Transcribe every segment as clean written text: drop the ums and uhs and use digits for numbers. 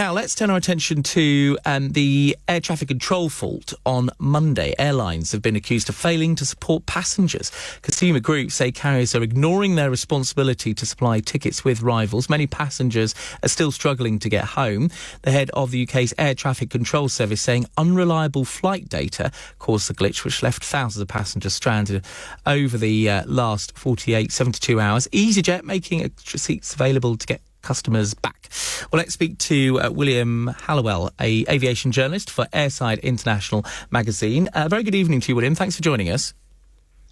Now, let's turn our attention to the air traffic control fault on Monday. Airlines have been accused of failing to support passengers. Consumer groups say carriers are ignoring their responsibility to supply tickets with rivals. Many passengers are still struggling to get home. The head of the UK's air traffic control service saying unreliable flight data caused the glitch, which left thousands of passengers stranded over the last 72 hours. EasyJet making extra seats available to get customers back. Well, let's speak to William Hallowell, a aviation journalist for Airside International magazine. Very good evening to you, William. Thanks for joining us.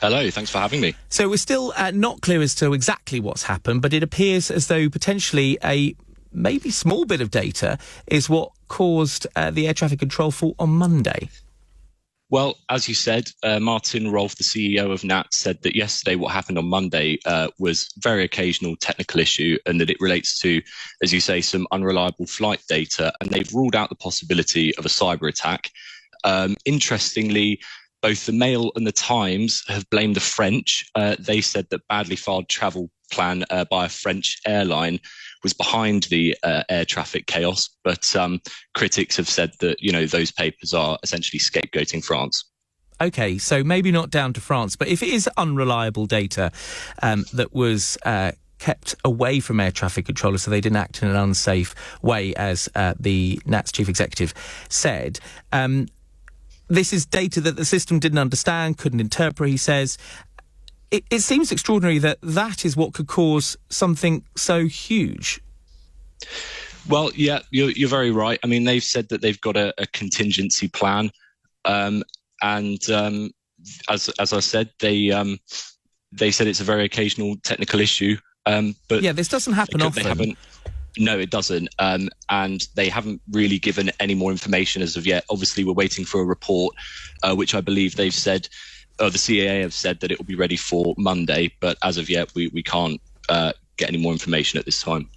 Hello, thanks for having me. So we're still not clear as to exactly what's happened, but it appears as though potentially a maybe small bit of data is what caused the air traffic control fault on Monday. Well, as you said, Martin Rolfe, the CEO of NAT, said that yesterday what happened on Monday was a very occasional technical issue and that it relates to, as you say, some unreliable flight data, and they've ruled out the possibility of a cyber attack. Interestingly, both the Mail and the Times have blamed the French. They said that badly filed travel plan by a French airline was behind the air traffic chaos, but critics have said that, you know, those papers are essentially scapegoating France. OK, so maybe not down to France, but if it is unreliable data that was kept away from air traffic controllers so they didn't act in an unsafe way, as the NAT's chief executive said, this is data that the system didn't understand, couldn't interpret, he says. It seems extraordinary that that is what could cause something so huge. Well, yeah, you're very right. I mean, they've said that they've got a contingency plan, and as I said, they said it's a very occasional technical issue. But yeah, this doesn't happen often. No, it doesn't. And they haven't really given any more information as of yet. Obviously, we're waiting for a report, which I believe they've said. The CAA have said that it will be ready for Monday, but as of yet, we can't get any more information at this time.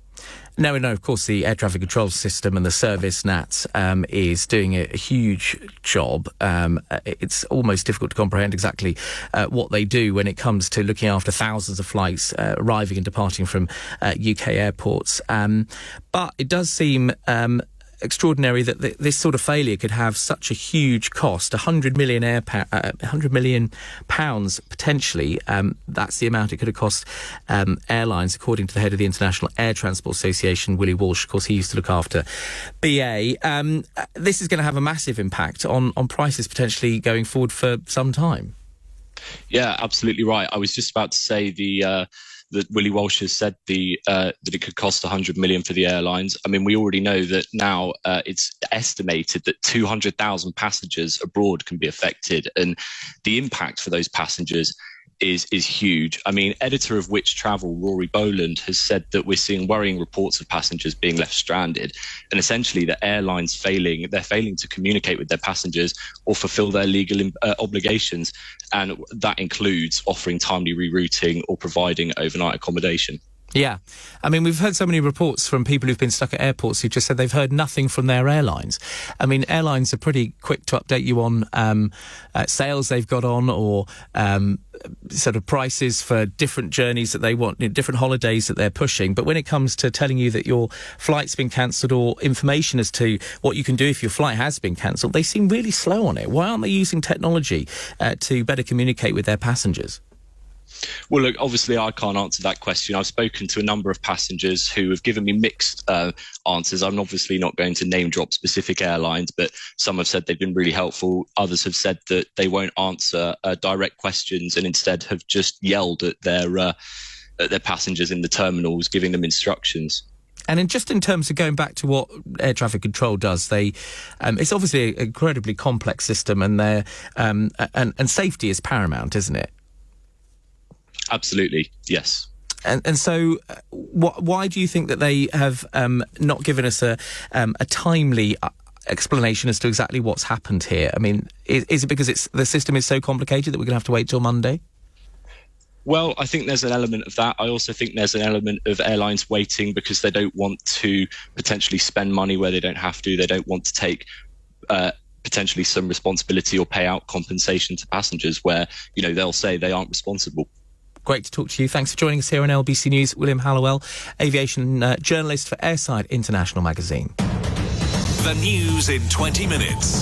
No, of course, the air traffic control system and the service, NAT, is doing a huge job. It's almost difficult to comprehend exactly what they do when it comes to looking after thousands of flights arriving and departing from UK airports. But it does seem extraordinary that this sort of failure could have such a huge cost, £100 million potentially. That's the amount it could have cost airlines, according to the head of the International Air Transport Association, Willie Walsh. Of course, he used to look after BA. This is going to have a massive impact on prices potentially going forward for some time. Yeah, absolutely right. I was just about to say that Willie Walsh has said that it could cost $100 million for the airlines. I mean, we already know that now it's estimated that 200,000 passengers abroad can be affected, and the impact for those passengers is huge. I mean, editor of Which Travel, Rory Boland, has said that we're seeing worrying reports of passengers being left stranded, and essentially the airlines failing to communicate with their passengers or fulfill their legal obligations, and that includes offering timely rerouting or providing overnight accommodation. Yeah. I mean, we've heard so many reports from people who've been stuck at airports who just said they've heard nothing from their airlines. I mean, airlines are pretty quick to update you on sales they've got on or sort of prices for different journeys that they want, different holidays that they're pushing. But when it comes to telling you that your flight's been cancelled or information as to what you can do if your flight has been cancelled, they seem really slow on it. Why aren't they using technology to better communicate with their passengers? Well, look, obviously I can't answer that question. I've spoken to a number of passengers who have given me mixed answers. I'm obviously not going to name drop specific airlines, but some have said they've been really helpful. Others have said that they won't answer direct questions and instead have just yelled at their passengers in the terminals, giving them instructions. And in terms of going back to what air traffic control does, it's obviously an incredibly complex system, and and safety is paramount, isn't it? Absolutely, yes. And so, why do you think that they have not given us a timely explanation as to exactly what's happened here? I mean, is it because the system is so complicated that we're going to have to wait till Monday? Well, I think there's an element of that. I also think there's an element of airlines waiting because they don't want to potentially spend money where they don't have to. They don't want to take potentially some responsibility or pay out compensation to passengers where, you know, they'll say they aren't responsible. Great to talk to you. Thanks for joining us here on LBC News. William Hallowell, aviation journalist for Airside International magazine. The news in 20 minutes.